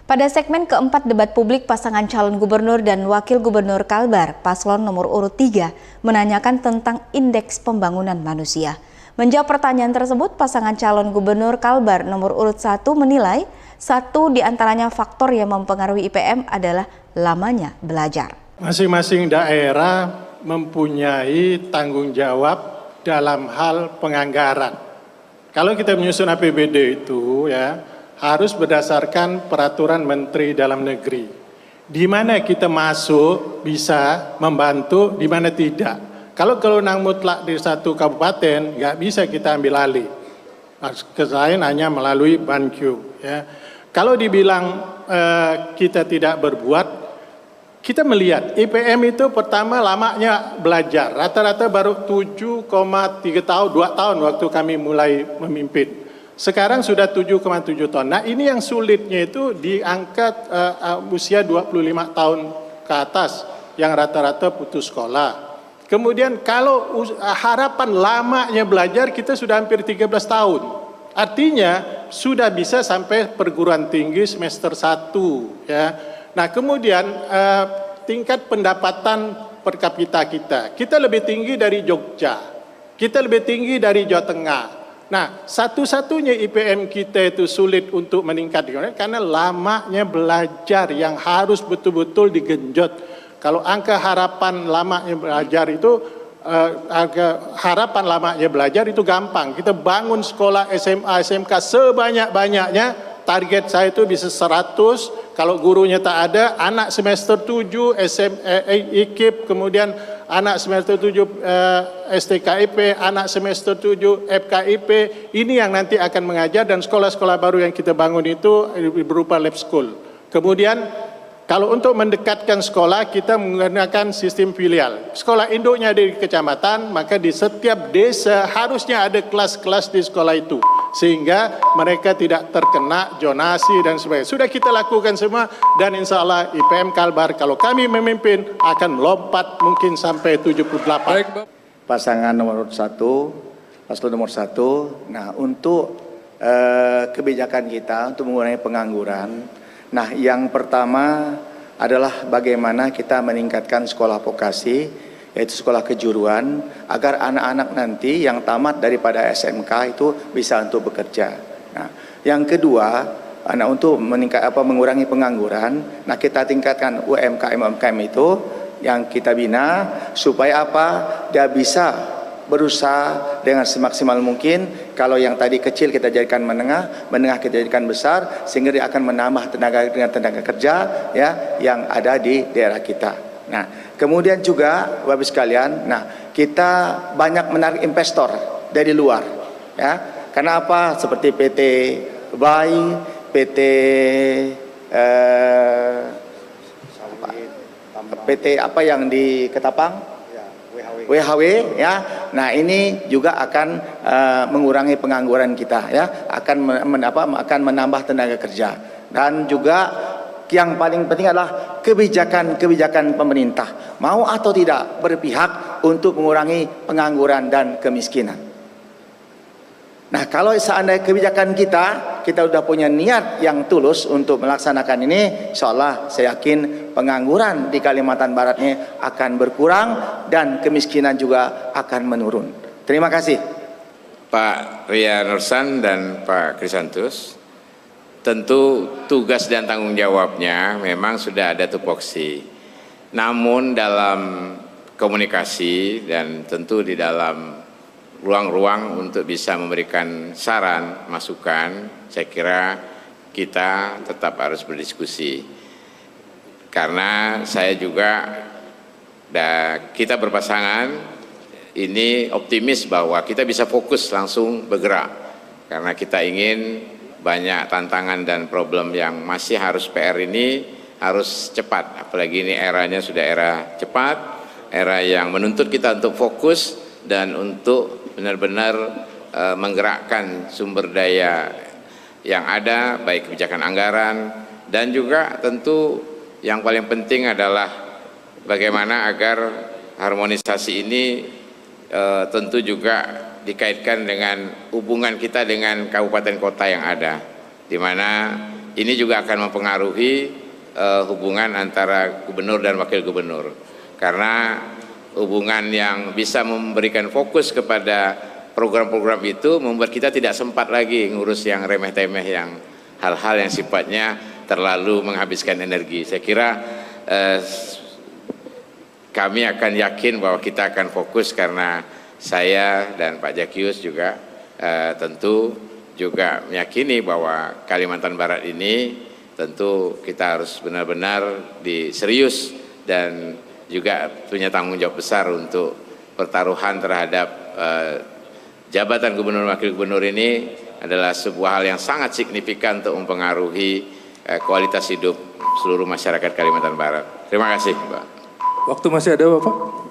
Pada segmen keempat debat publik pasangan calon gubernur dan wakil gubernur Kalbar, paslon nomor urut 3, menanyakan tentang indeks pembangunan manusia. Menjawab pertanyaan tersebut, pasangan calon gubernur Kalbar nomor urut 1 menilai satu di antaranya faktor yang mempengaruhi IPM adalah lamanya belajar. Masing-masing daerah mempunyai tanggung jawab dalam hal penganggaran. Kalau kita menyusun APBD itu harus berdasarkan peraturan Menteri Dalam Negeri. Di mana kita masuk bisa membantu, di mana tidak. Kalau kewenangan mutlak di satu kabupaten, nggak bisa kita ambil alih. Selain hanya melalui Bankyu. Kalau dibilang kita tidak berbuat, kita melihat IPM itu pertama lamanya belajar. Rata-rata baru 7,3 tahun, 2 tahun waktu kami mulai memimpin. Sekarang sudah 7,7 tahun. Nah ini yang sulitnya itu diangkat usia 25 tahun ke atas yang rata-rata putus sekolah. Kemudian kalau harapan lamanya belajar kita sudah hampir 13 tahun. Artinya sudah bisa sampai perguruan tinggi semester 1. Nah kemudian tingkat pendapatan per kapita kita lebih tinggi dari Jogja. Kita lebih tinggi dari Jawa Tengah. Nah, satu-satunya IPM kita itu sulit untuk meningkat karena lamanya belajar yang harus betul-betul digenjot. Kalau angka harapan lamanya belajar itu, harapan lamanya belajar itu gampang. Kita bangun sekolah SMA, SMK sebanyak-banyaknya, target saya itu bisa 100, kalau gurunya tak ada, anak semester 7, IKIP, kemudian anak semester 7 STKIP, anak semester 7 FKIP, ini yang nanti akan mengajar dan sekolah-sekolah baru yang kita bangun itu berupa lab school. Kemudian kalau untuk mendekatkan sekolah kita menggunakan sistem filial. Sekolah induknya di kecamatan, maka di setiap desa harusnya ada kelas-kelas di sekolah itu. Sehingga mereka tidak terkena zonasi dan sebagainya. Sudah kita lakukan semua dan insya Allah IPM Kalbar kalau kami memimpin akan melompat mungkin sampai 78. Pasangan nomor 1, paslon nomor 1, nah untuk kebijakan kita untuk mengurangi pengangguran. Nah, yang pertama adalah bagaimana kita meningkatkan sekolah vokasi, yaitu sekolah kejuruan, agar anak-anak nanti yang tamat daripada SMK itu bisa untuk bekerja. Nah, yang kedua, untuk mengurangi pengangguran, nah kita tingkatkan UMKM itu yang kita bina supaya dia bisa berusaha dengan semaksimal mungkin. Kalau yang tadi kecil kita jadikan menengah kita jadikan besar, sehingga dia akan menambah tenaga kerja yang ada di daerah kita. Nah, kemudian juga Bapak sekalian, nah kita banyak menarik investor dari luar, Karena apa? Seperti PT BAI, PT apa yang di Ketapang? WHW, Nah ini juga akan mengurangi pengangguran kita, akan menambah tenaga kerja. Dan juga yang paling penting adalah kebijakan pemerintah mau atau tidak berpihak untuk mengurangi pengangguran dan kemiskinan. Nah, kalau seandainya kebijakan kita sudah punya niat yang tulus untuk melaksanakan ini, insya Allah saya yakin pengangguran di Kalimantan Barat ini akan berkurang dan kemiskinan juga akan menurun. Terima kasih. Pak Ria Nursan dan Pak Krisantus, tentu tugas dan tanggung jawabnya memang sudah ada tupoksi. Namun dalam komunikasi dan tentu di dalam ruang-ruang untuk bisa memberikan saran, masukan, saya kira kita tetap harus berdiskusi. Karena saya juga, kita berpasangan, ini optimis bahwa kita bisa fokus langsung bergerak. Karena kita ingin banyak tantangan dan problem yang masih harus PR ini harus cepat. Apalagi ini eranya sudah era cepat, era yang menuntut kita untuk fokus dan untuk benar-benar menggerakkan sumber daya yang ada, baik kebijakan anggaran, dan juga tentu yang paling penting adalah bagaimana agar harmonisasi ini tentu juga dikaitkan dengan hubungan kita dengan kabupaten kota yang ada, di mana ini juga akan mempengaruhi hubungan antara gubernur dan wakil gubernur. Karena hubungan yang bisa memberikan fokus kepada program-program itu membuat kita tidak sempat lagi ngurus yang remeh-temeh, yang hal-hal yang sifatnya terlalu menghabiskan energi. Saya kira kami akan yakin bahwa kita akan fokus karena saya dan Pak Jakius juga tentu juga meyakini bahwa Kalimantan Barat ini tentu kita harus benar-benar serius dan juga punya tanggung jawab besar untuk pertaruhan terhadap jabatan gubernur wakil gubernur ini adalah sebuah hal yang sangat signifikan untuk mempengaruhi kualitas hidup seluruh masyarakat Kalimantan Barat. Terima kasih, Pak. Waktu masih ada, Bapak.